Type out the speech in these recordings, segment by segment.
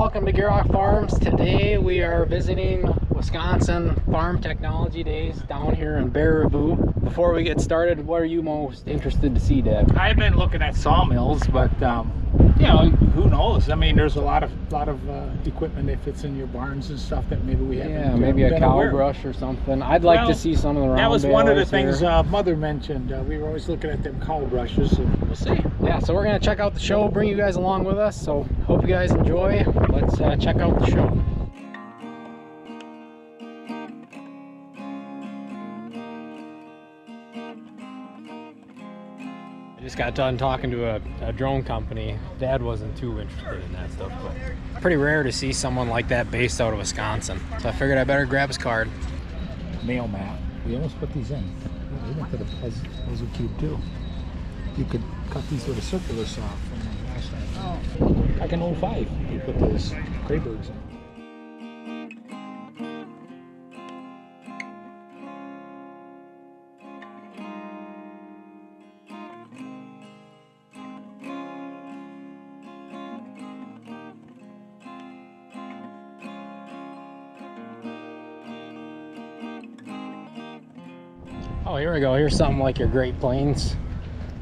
welcome to Gierok Farms. Today we are visiting Wisconsin Farm Technology Days down here in Baraboo. Before we get started, what are you most interested to see, Dad? I've been looking at sawmills, but you know, who knows? I mean, there's a lot of equipment that fits in your barns and stuff that maybe we haven't. Yeah, maybe a cow brush or something. I'd like to see some of the round. That was one of the balers things Mother mentioned. We were always looking at them cow brushes, and we'll see. Yeah, so we're gonna check out the show, bring you guys along with us. So hope you guys enjoy. Let's check out the show. I just got done talking to a drone company. Dad wasn't too interested in that stuff, but pretty rare to see someone like that based out of Wisconsin. So I figured I better grab his card. Mail map. We almost put these in. We went to the puzzle cube too. You could cut these with a circular saw from last time. Like an 05, you put those Graybergs in. Oh, here we go. Here's something like your Great Plains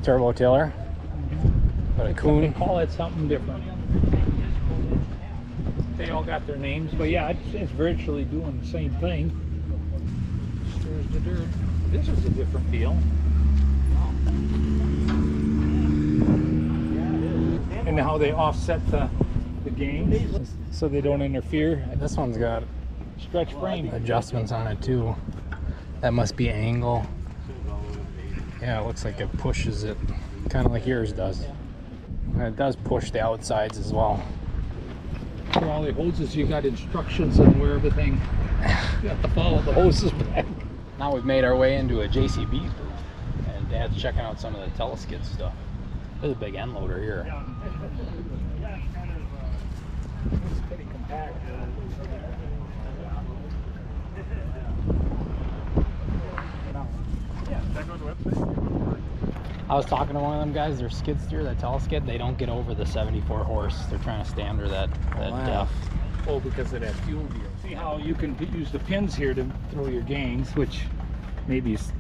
turbo tiller. But a coon. They call it something different. They all got their names, but yeah, it's virtually doing the same thing. There's the dirt. This is a different deal. And how they offset the gains so they don't interfere. This one's got Stretch frame adjustments on it too. That must be angle. Yeah, it looks like it pushes it, kind of like yours does. And it does push the outsides as well. For all the hoses, you got instructions on where everything. You have to follow the hoses back. Now we've made our way into a JCB booth, and Dad's checking out some of the teleskid stuff. There's a big end loader here. It's pretty compact. I was talking to one of them guys, their skid steer, that teleskid, they don't get over the 74 horse. They're trying to standard that depth. Oh, because of that fuel gear. See how you can use the pins here to throw your gains, which maybe is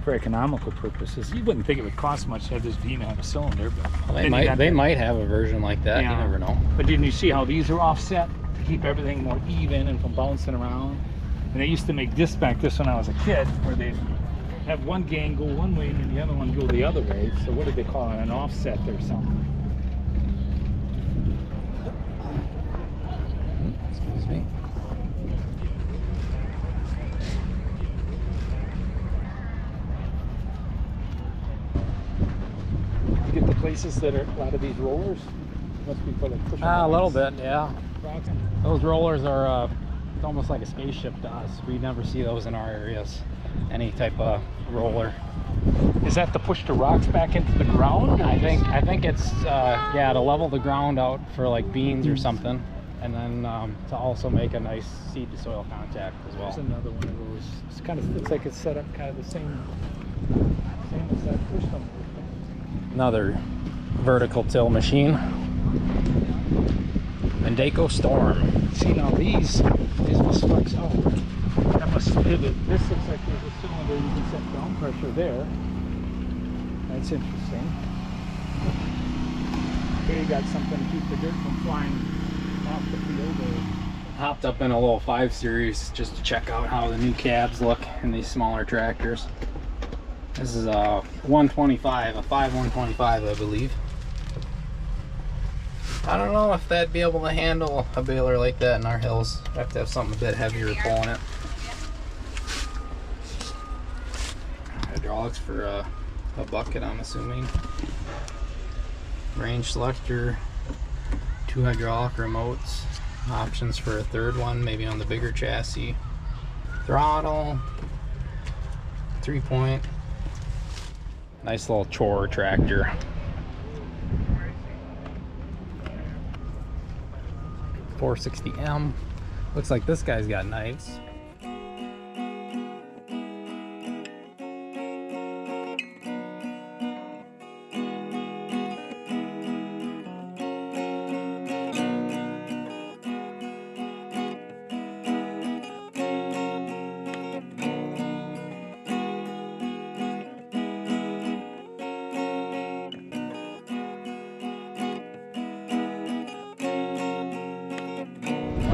for economical purposes. You wouldn't think it would cost much to have this beam have a cylinder, but well, they might have a version like that. Yeah. You never know. But didn't you see how these are offset to keep everything more even and from bouncing around? And they used to make discs back this when I was a kid, where they have one gain go one way and the other one go the other way. So what did they call it? An offset or something? Excuse me. You get the places that are a lot of these rollers must be for like pushing. A little bit, yeah. Rocks. Those rollers are it's almost like a spaceship to us. We never see those in our areas. Any type of roller. Is that to push the rocks back into the ground? I think it's yeah, to level the ground out for like beans or something, and then to also make a nice seed to soil contact as well. There's another one of those. It's kind of looks like it's set up kind of the same as that push thumb. Another vertical till machine. Mendeco Storm. See now these must flex out. That must pivot. This looks like there's a cylinder you can set ground pressure there. That's interesting. Here you got something to keep the dirt from flying off the field. Hopped up in a little 5 Series just to check out how the new cabs look in these smaller tractors. This is a 125, a 5125 I believe. I don't know if that'd be able to handle a baler like that in our hills. I'd have to have something a bit heavier pulling it. Hydraulics for a bucket, I'm assuming. Range selector, 2 hydraulic remotes, options for a third one, maybe on the bigger chassis. Throttle, 3-point. Nice little chore tractor. .460M. Looks like this guy's got knives.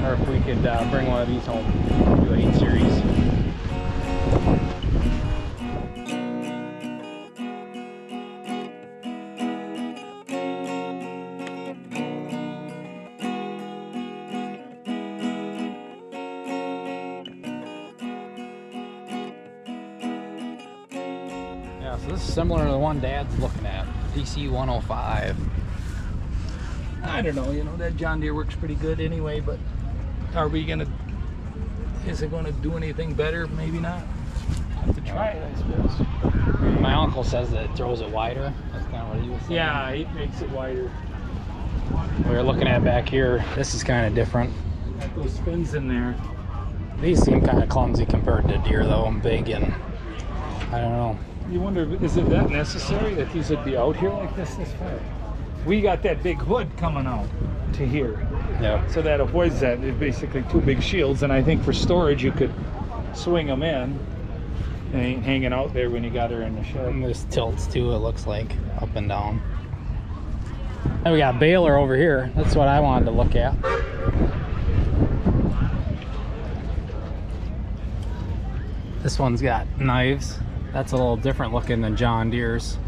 wonder if we could bring one of these home, do an 8 series. Yeah, so this is similar to the one Dad's looking at, DC 105. I don't know, you know, that John Deere works pretty good anyway, but is it gonna do anything better? Maybe not. Have to try it, I suppose. My uncle says that it throws it wider. That's kind of what he was saying. Yeah, it makes it wider. We were looking at back here. This is kind of different. Got those fins in there. These seem kind of clumsy compared to Deere though, and big, and I don't know. You wonder, is it that necessary that these would be out here like this far? We got that big hood coming out to here. Yeah. So that avoids that. It's basically 2 big shields, and I think for storage you could swing them in and ain't hanging out there when you got her in the shed. And this tilts too, it looks like, up and down. And we got baler over here. That's what I wanted to look at. This one's got knives. That's a little different looking than John Deere's.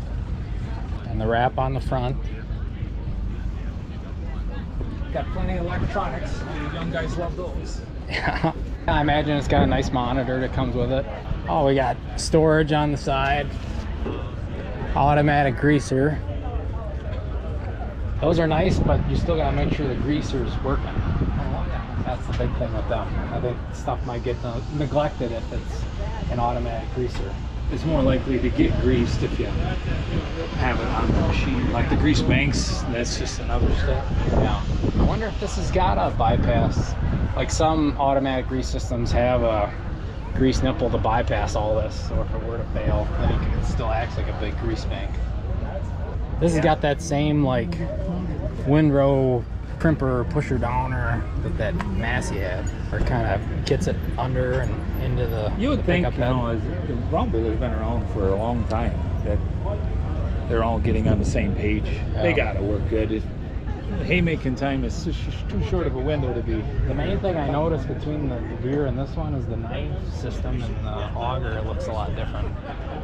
And the wrap on the front. Got plenty of electronics. You young guys love those. Yeah. I imagine it's got a nice monitor that comes with it. Oh, we got storage on the side. Automatic greaser. Those are nice, but you still gotta make sure the greaser's working. That's the big thing with them. I think stuff might get neglected if it's an automatic greaser. It's more likely to get greased if you have it on the machine. Like the grease banks, that's just another step. Yeah. I wonder if this has got a bypass. Like some automatic grease systems have a grease nipple to bypass all this. So if it were to fail, then it still acts like a big grease bank. This has got that same like windrow crimper pusher downer that Massey had, or kind of gets it under and into the. You would think, pickup you know, as the Rumble has been around for a long time, that they're all getting on the same page. Yeah. They gotta work good. Haymaking time is too short of a window to be. The main thing I noticed between the Deere and this one is the knife system, and the auger looks a lot different.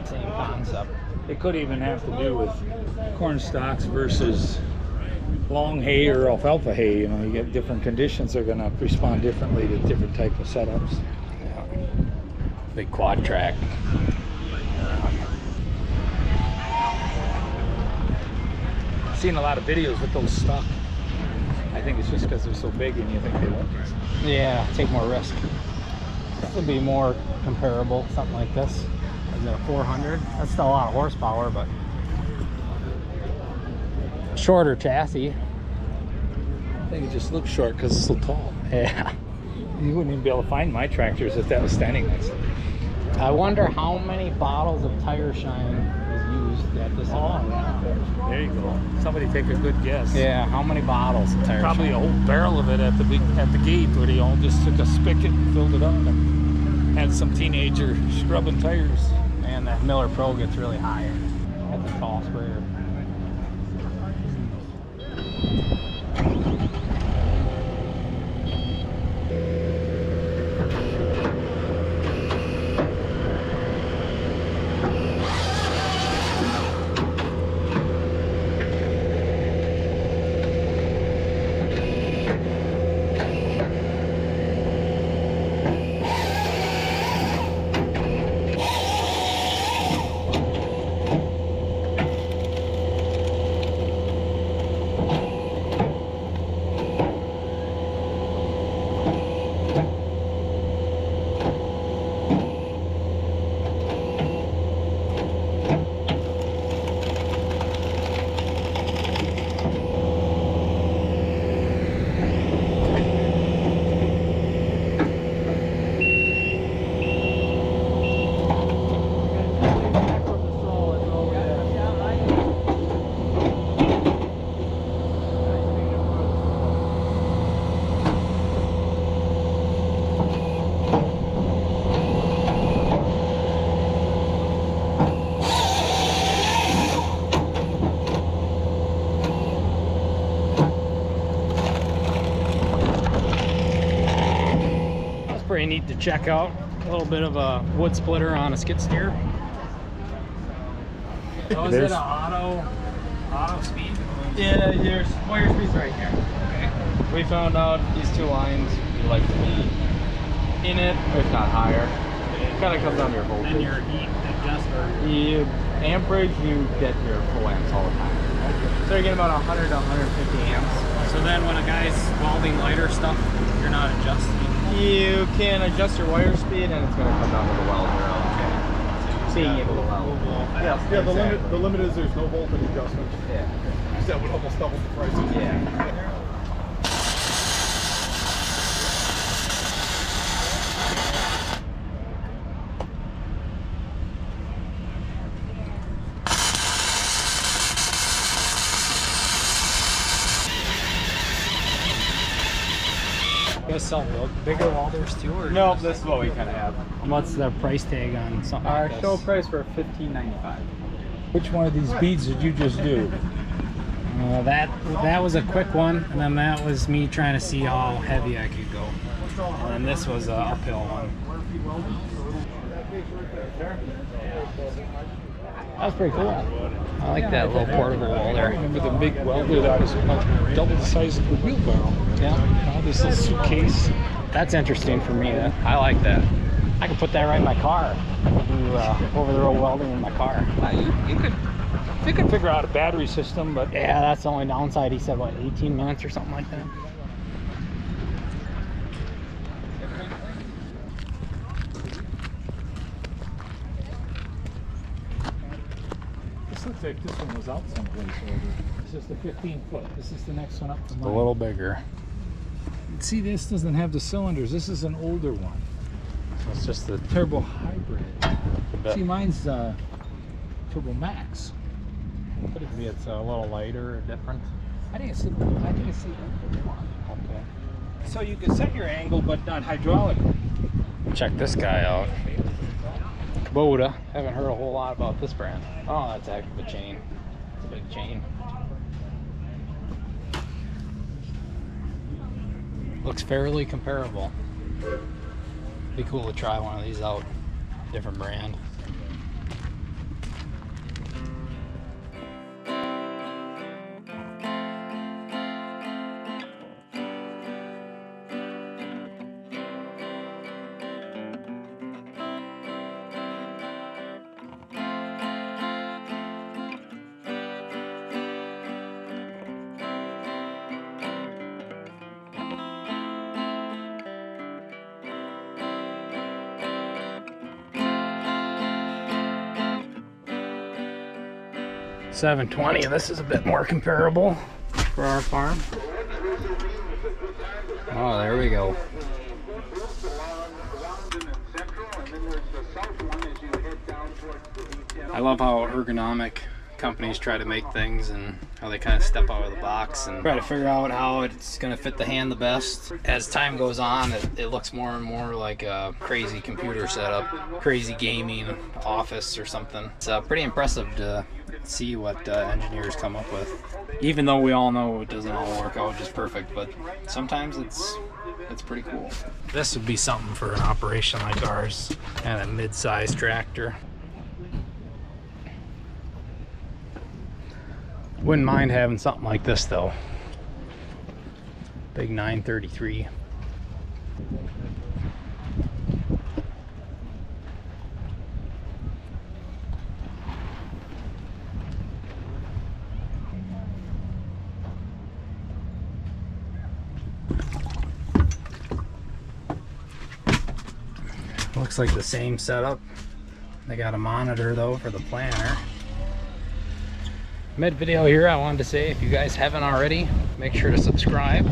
Same concept. It could even have to do with corn stalks versus long hay or alfalfa hay. You know, you get different conditions, they're going to respond differently to different type of setups. Yeah. Big quad track. I've seen a lot of videos with those stuck. I think it's just because they're so big and you think they won't. Yeah, take more risk. This would be more comparable, something like this. Is it a 400? That's still a lot of horsepower, but shorter chassis. I think it just looks short because it's so tall. Yeah. You wouldn't even be able to find my tractors if that was standing next to me. I wonder how many bottles of tire shine is used at this event. Yeah. There you go. Somebody take a good guess. Yeah, how many bottles of tire Probably shine? a whole barrel of it at the gate where they all just took a spigot and filled it up and had some teenager scrubbing tires. Man, that Miller Pro gets really high at the tall sprayer. may need to check out a little bit of a wood splitter on a skid steer. So is it an auto speed? Yeah, here's wire speed's right here. Okay. We found out these two lines you like to be in it, if not higher. It kind of comes down to your voltage. Then your heat adjuster. The amperage, you get your full amps all the time. So you're getting about 100 to 150 amps. So then when a guy's welding lighter stuff, you're not adjusting. You can adjust your wire speed, and it's going to come down to the welder. Okay. Being able to weld. Yeah, the limit is there's no voltage adjustment. Yeah. That would almost double the price. Yeah. 'em. You guys sell bigger welders too, or No, this is what we kind of have. what's the price tag on something Our like this? show price for $15.95. Which one of these beads did you just do? That was a quick one, and then that was me trying to see how heavy I could go. And then this was a uphill one. That was pretty cool. I like that little portable I welder. remember the big welder that was about double the size of the wheelbarrow. Yeah, Now this little suitcase. that's interesting for me. I like that. I could put that right in my car. Do over-the-road welding in my car. You could figure out a battery system, but Yeah, that's the only downside. He said, what, 18 minutes or something like that? this looks like this one was out someplace already. This is the 15-foot. This is the next one up from A mine. little bigger. See, this doesn't have the cylinders. This is an older one. So it's just the Turbo hybrid. See, mine's Turbo Max. Could it be it's a little lighter or different? I think it's the older one. Okay. So you can set your angle, but not hydraulic. Check this guy out. Kubota. Haven't heard a whole lot about this brand. Oh, that's actually a chain. It's a big chain. Looks fairly comparable. Be cool to try one of these out. Different brand. $720. This is a bit more comparable for our farm. Oh, there we go. I love how ergonomic companies try to make things and how they kind of step out of the box and try to figure out how it's going to fit the hand the best. As time goes on, it looks more and more like a crazy computer setup, crazy gaming office or something. It's pretty impressive to see what engineers come up with. Even though we all know it doesn't all work out just perfect, but sometimes it's pretty cool. This would be something for an operation like ours, and a mid-sized tractor. Wouldn't mind having something like this though. Big 933. Looks like the same setup. They got a monitor though for the planner. Mid video here, I wanted to say if you guys haven't already, make sure to subscribe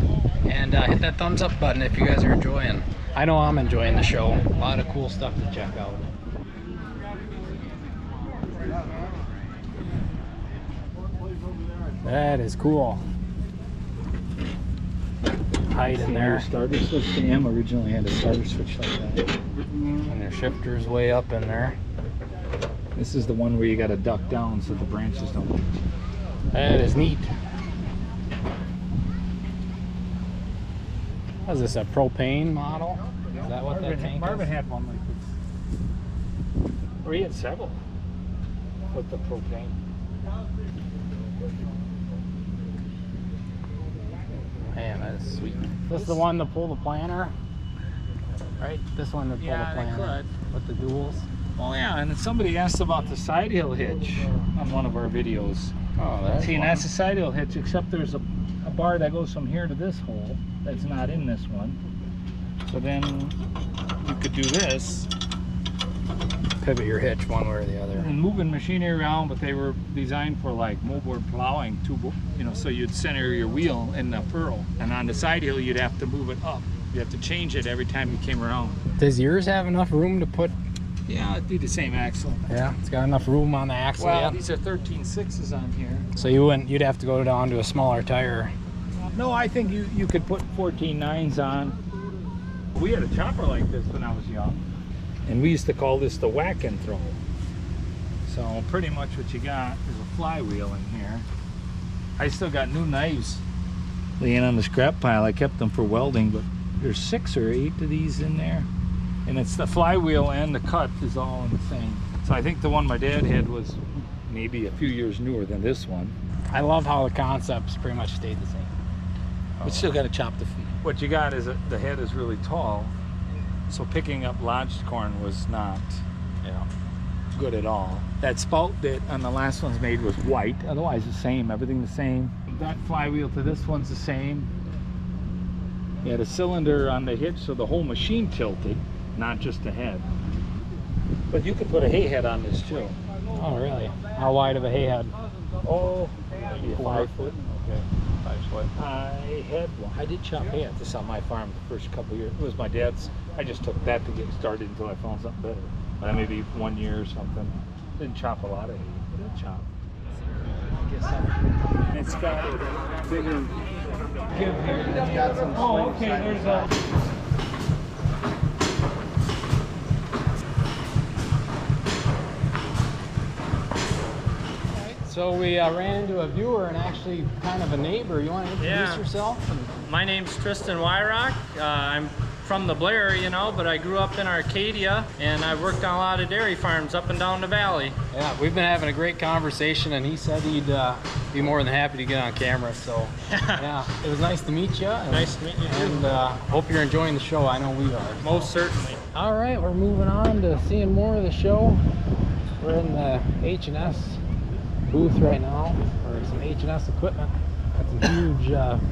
and hit that thumbs up button if you guys are enjoying. I know I'm enjoying the show. A lot of cool stuff to check out. That is cool. Height in there. Starter switch. The M originally had a starter switch like that. And their shifter's way up in there. This is the one where you got to duck down so the branches don't. That is neat. What is this, a propane model? Is that what that tank Marvin is? had one like this. Or he had several with the propane. Man, that is sweet. This is the one to pull the planter, right? This one to pull Yeah, the they planter with the duals. Oh yeah, and then somebody asked about the side hill hitch on one of our videos. Oh, that's See, and one. that's a side hill hitch, except there's a bar that goes from here to this hole that's not in this one. So then you could do this Pivot your hitch one way or the other. and moving machinery around, but they were designed for like moldboard plowing, so you'd center your wheel in the furrow, and on the side hill you'd have to move it up. You have to change it every time you came around. Does yours have enough room to put? Yeah, it'd be the same axle. Yeah, it's got enough room on the axle. Well, Yeah. these are 13.6s on here. So you'd have to go down to a smaller tire. No, I think you could put 14.9s on. We had a chopper like this when I was young, and we used to call this the whack and throw. So pretty much what you got is a flywheel in here. I still got new knives laying on the scrap pile. I kept them for welding, but there's 6 or 8 of these in there. And it's the flywheel and the cut is all in the same. So I think the one my dad had was maybe a few years newer than this one. I love how the concepts pretty much stayed the same. But still got to chop the feet. What you got is the head is really tall, so picking up lodged corn was not good at all. That spout that on the last one's made was white, otherwise the same, everything the same. That flywheel to this one's the same. You had a cylinder on the hitch, so the whole machine tilted, not just the head. But you could put a hay head on this too. Oh, really? How wide of a hay head? Oh, maybe 5 foot. Okay, 5 foot. I did chop hay at this on my farm the first couple of years. It was my dad's. I just took that to get started until I found something better. Maybe 1 year or something. Didn't chop a lot of hay, but it chopped. And it's got a bigger give here. It's got some okay, there's a... So we ran into a viewer and actually kind of a neighbor. You want to introduce yourself? My name's Tristan Wyrock. I'm from the Blair, but I grew up in Arcadia, and I've worked on a lot of dairy farms up and down the valley. Yeah, we've been having a great conversation, and he said he'd be more than happy to get on camera. So, yeah, it was nice to meet you. Nice to meet you, too. And hope you're enjoying the show. I know we are. Most certainly. All right, we're moving on to seeing more of the show. We're in the H&S booth right now for some H&S equipment. Got some huge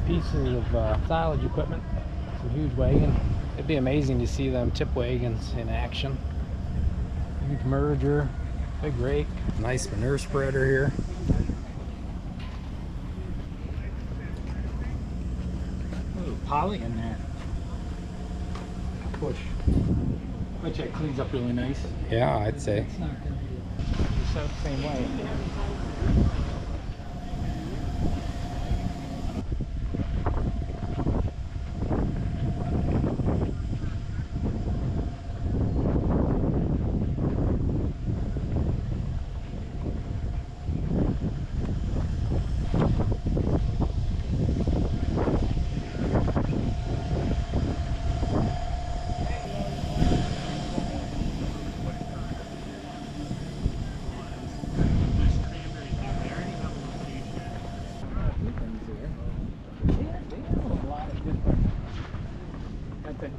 pieces of silage equipment, some huge wagon. It'd be amazing to see them tip wagons in action. Huge merger, big rake, nice manure spreader here. Ooh, poly in there. Push. Bet you it cleans up really nice. Yeah, I'd say. It's not gonna be set the same way.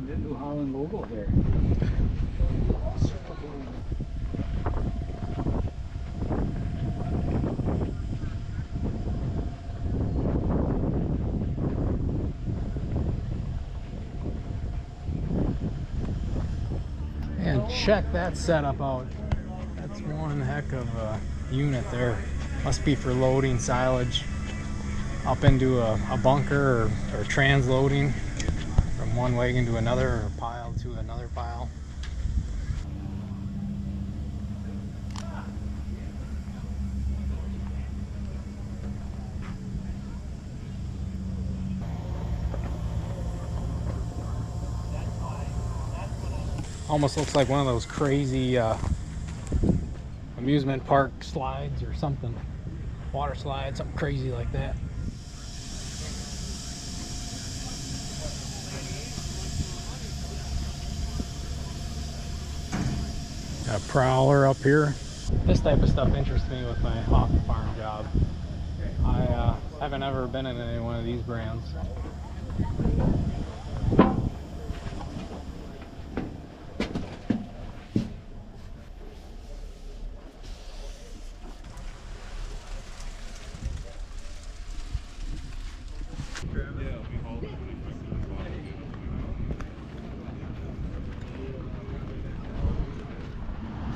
The New Holland logo here. And check that setup out. That's one heck of a unit there. Must be for loading silage up into a bunker or transloading from one wagon to another, or a pile to another pile. Almost looks like one of those crazy amusement park slides or something. Water slide, something crazy like that. a prowler up here. This type of stuff interests me with my off the farm job. I haven't ever been in any one of these brands.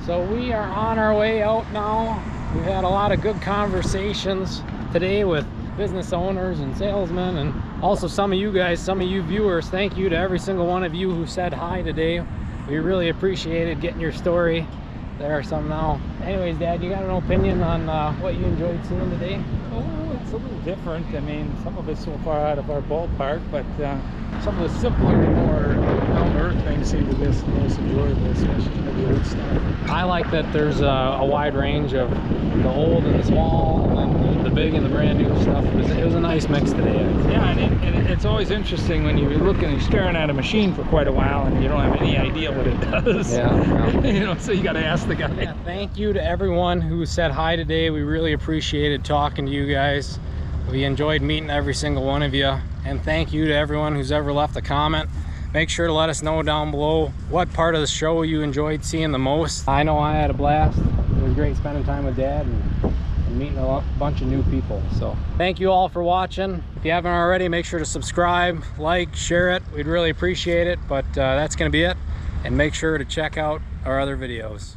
So we are on our way out now. We've had a lot of good conversations today with business owners and salesmen, and also some of you guys, some of you viewers. Thank you to every single one of you who said hi today. We really appreciated getting your story. There are some now. Anyways, Dad, you got an opinion on what you enjoyed seeing today? Oh, it's a little different. I mean, some of it's so far out of our ballpark, but some of the simpler, more down-to-earth things seem to be the most enjoyable, especially the old stuff. I like that there's a wide range of the old and the small, and then the big and the brand new stuff. It was a nice mix today. Yeah, and it's always interesting when you're looking and staring at a machine for quite a while and you don't have any idea what it does. Yeah. You know, so you got to ask the guy. Yeah, thank you to everyone who said hi today. We really appreciated talking to you guys. We enjoyed meeting every single one of you. And thank you to everyone who's ever left a comment. Make sure to let us know down below what part of the show you enjoyed seeing the most. I know I had a blast. It was great spending time with Dad and meeting a bunch of new people. So thank you all for watching. If you haven't already, make sure to subscribe, like, share it. We'd really appreciate it. But that's going to be it. And make sure to check out our other videos.